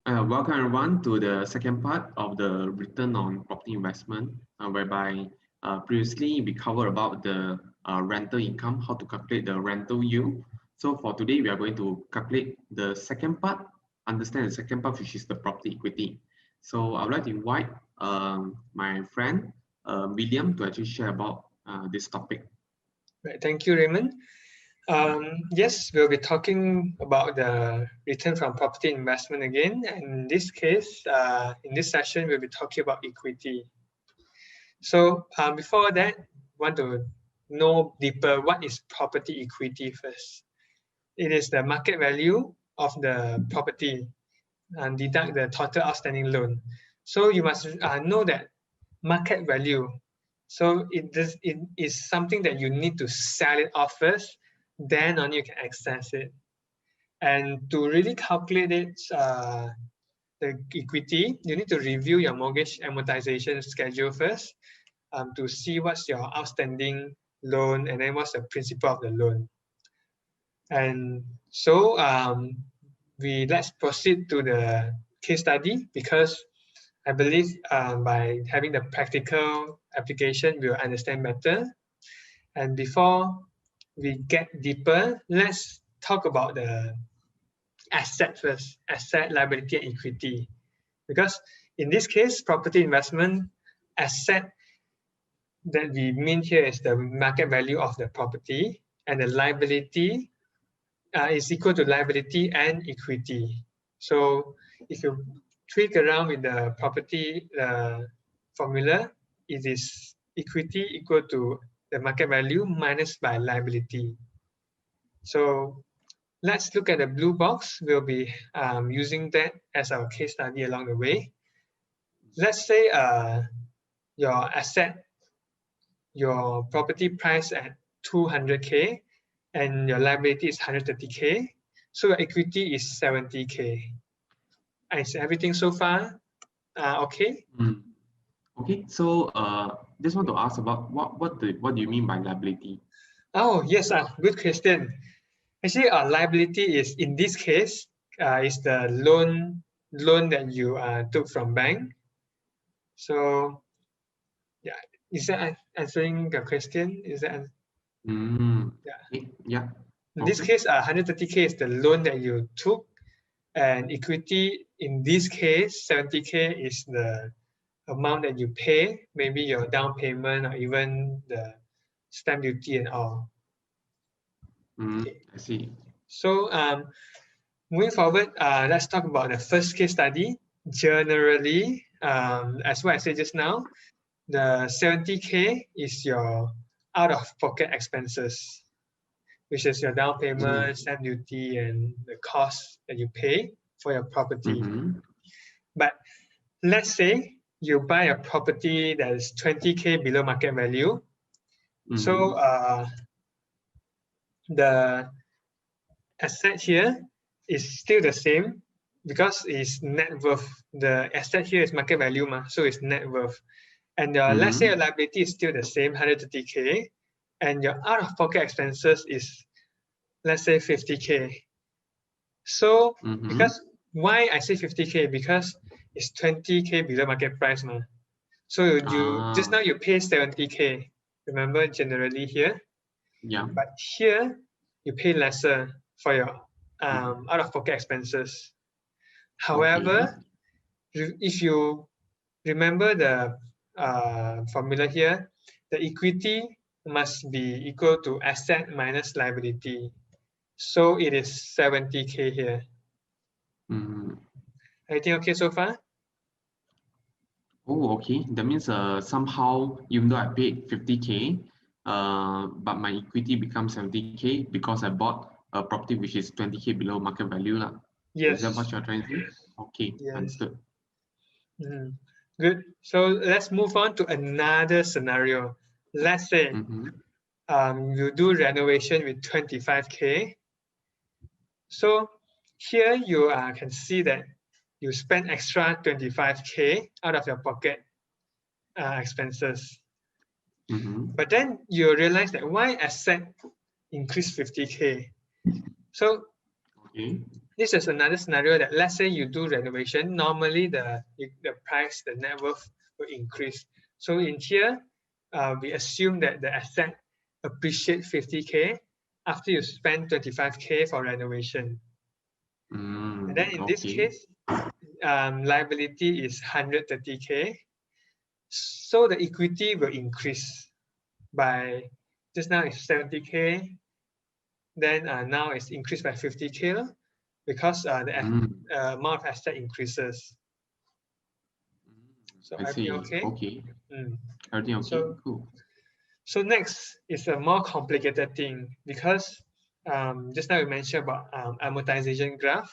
Welcome everyone to the second part of the return on property investment, whereby previously we covered about the rental income, how to calculate the rental yield. So for today, we are going to calculate the second part, understand the second part, which is the property equity. So I would like to invite my friend William to actually share about this topic. Right, thank you, Raymond. Yes, we'll be talking about the return from property investment again. And in this case, in this session, we'll be talking about equity. So before that, want to know deeper what is property equity first. It is the market value of the property and deduct the total outstanding loan. So you must know that market value. So it is something that you need to sell it off first, then only you can access it. And to really calculate it, the equity, you need to review your mortgage amortization schedule first to see what's your outstanding loan and then what's the principal of the loan. And so let's proceed to the case study, because I believe by having the practical application, we'll understand better. And before we get deeper, let's talk about the asset first, asset, liability, and equity. Because in this case, property investment asset that we mean here is the market value of the property, and the liability is equal to liability and equity. So if you tweak around with the property formula, it is equity equal to the market value minus by liability. So let's look at the blue box. We'll be using that as our case study along the way. Let's say your asset, your property price at 200K and your liability is 130K. So your equity is 70K. Is everything so far okay? Okay, so just want to ask about what do you mean by liability? Oh yes, good question. Actually, liability is, in this case, is the loan that you took from bank. So yeah, is that answering the question? Is that yeah? Yeah. In this case, 130K is the loan that you took, and equity in this case, 70K is the amount that you pay, maybe your down payment or even the stamp duty and all. Okay. I see. So moving forward, let's talk about the first case study. Generally, as what I said just now, the 70K is your out-of-pocket expenses, which is your down payment, stamp duty, and the cost that you pay for your property. But let's say you buy a property that is 20K below market value. So the asset here is still the same because it's net worth. The asset here is market value, so it's net worth. And let's say your liability is still the same, 130K, and your out-of-pocket expenses is, let's say, 50K. So because why I say 50K? Because it's 20K below market price, so you just now you pay 70K. Remember, generally here. Yeah. But here you pay lesser for your out-of-pocket expenses. However, if you remember the formula here, the equity must be equal to asset minus liability. So it is 70K here. Everything okay so far? Oh, okay. That means somehow, even though I paid 50K, but my equity becomes 70K because I bought a property which is 20K below market value. Yes. Is that what you're trying to say? Okay, yes. Understood. Good. So let's move on to another scenario. Let's say you do renovation with 25K. So here you can see that you spend extra 25K out of your pocket expenses. But then you realize that why asset increased 50K. So this is another scenario that let's say you do renovation, normally the price, the net worth will increase. So in here, we assume that the asset appreciate 50K after you spend 25K for renovation. And then in this case, liability is 130K. So the equity will increase by, just now it's 70K, then now it's increased by 50K because the amount of asset increases. So I see. okay? Okay. Everything okay? Cool. So next is a more complicated thing because just now we mentioned about amortization graph.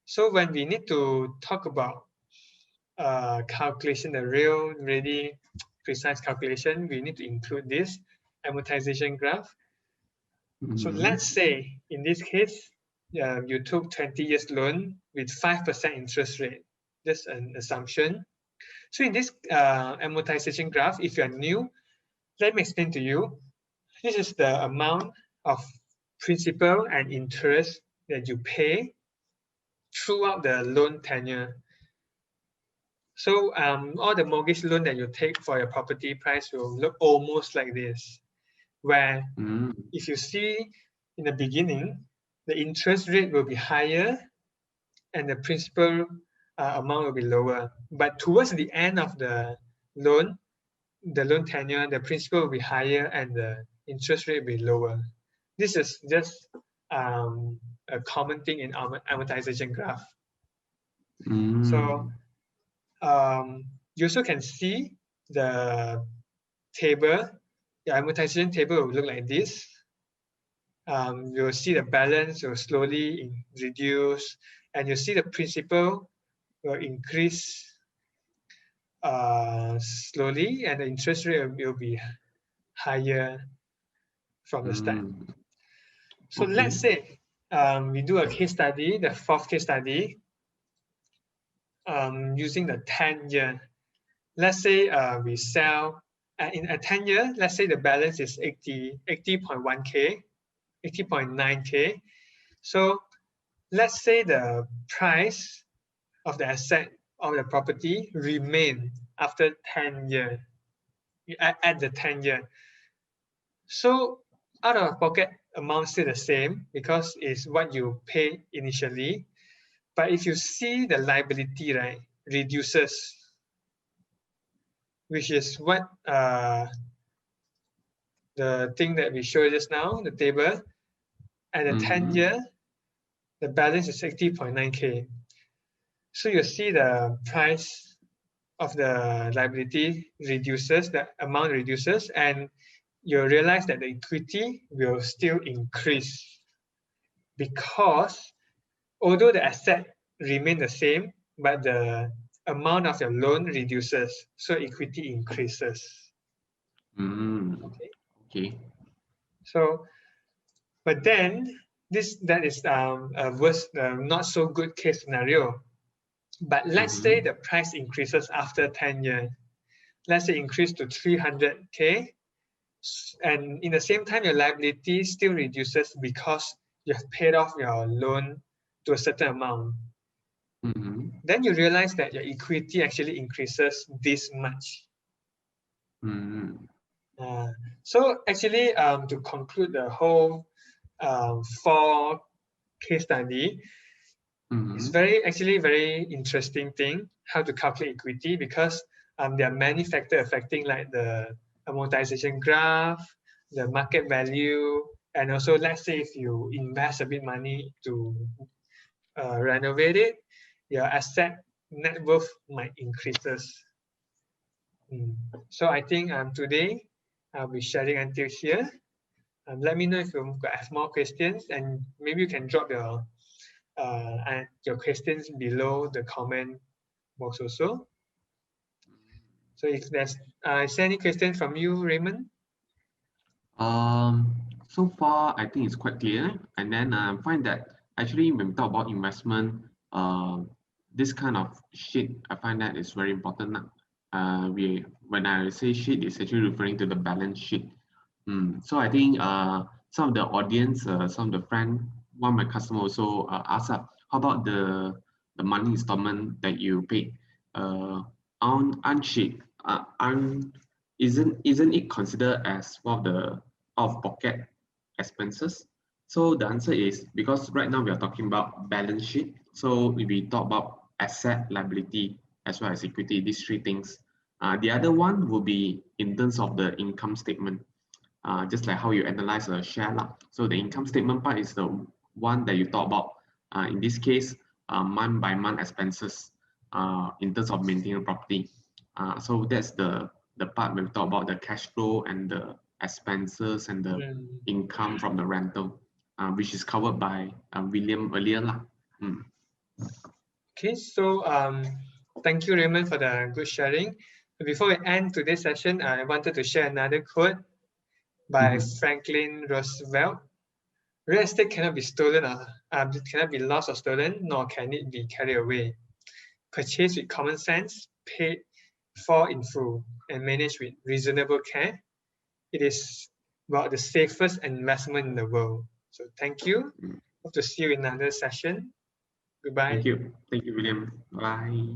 So when we need to talk about calculation, the really precise calculation, we need to include this amortization graph. So let's say in this case, you took 20 years loan with 5% interest rate. That's an assumption. So in this amortization graph, if you're new, let me explain to you. This is the amount of principal and interest that you pay throughout the loan tenure. So all the mortgage loan that you take for your property price will look almost like this, where if you see in the beginning, the interest rate will be higher and the principal amount will be lower. But towards the end of the loan tenure, the principal will be higher and the interest rate will be lower. This is just a common thing in amortization graph. So you also can see the table, the amortization table will look like this. You'll see the balance will slowly reduce, and you see the principal will increase slowly, and the interest rate will be higher from the start. So let's say we do a case study, the fourth case study, using the 10-year. Let's say we sell in a 10-year. Let's say the balance is 80.1K, 80.9K. So let's say the price of the asset of the property remain after 10 years, at the 10-year. So out of pocket amount still the same because it's what you pay initially. But if you see the liability, right, reduces, which is what the thing that we showed just now, the table, at the 10-year, the balance is 80.9K. So you see the price of the liability reduces, the amount reduces, and you realize that the equity will still increase because although the asset remain the same, but the amount of your loan reduces, so equity increases. Okay. So, but then that is a worse, not so good case scenario. But let's say the price increases after 10 years. Let's say increase to 300K, and in the same time your liability still reduces because you have paid off your loan to a certain amount. Then you realize that your equity actually increases this much. So actually, to conclude the whole 4 case study, it's actually very interesting thing how to calculate equity because there are many factors affecting like the amortization graph, the market value, and also let's say if you invest a bit money to renovate it, your asset net worth might increases. So I think today I'll be sharing until here. Let me know if you have more questions, and maybe you can drop your questions below the comment box also. So if there's is there any question from you, Raymond? So far I think it's quite clear, and then I find that actually when we talk about investment, this kind of sheet I find that is very important. When I say sheet, it's actually referring to the balance sheet. So I think some of the audience, some of the friends one of my customer also asked, how about the monthly installment that you pay? Aren't she, isn't it considered as one of the out-of-pocket expenses? So the answer is because right now we are talking about balance sheet. So if we talk about asset, liability, as well as equity, these three things. The other one will be in terms of the income statement, just like how you analyze a share lah. So the income statement part is the one that you talk about. In this case, month by month expenses in terms of maintaining property. So that's the part where we talk about the cash flow and the expenses and the income from the rental, which is covered by William earlier lah. Okay, so thank you, Raymond, for the good sharing. Before we end today's session, I wanted to share another quote by Franklin Roosevelt. Real estate cannot be stolen, cannot be lost or stolen, nor can it be carried away. Purchase with common sense, paid for in full, and managed with reasonable care. It is about the safest investment in the world. So thank you. Hope to see you in another session. Goodbye. Thank you, William. Bye.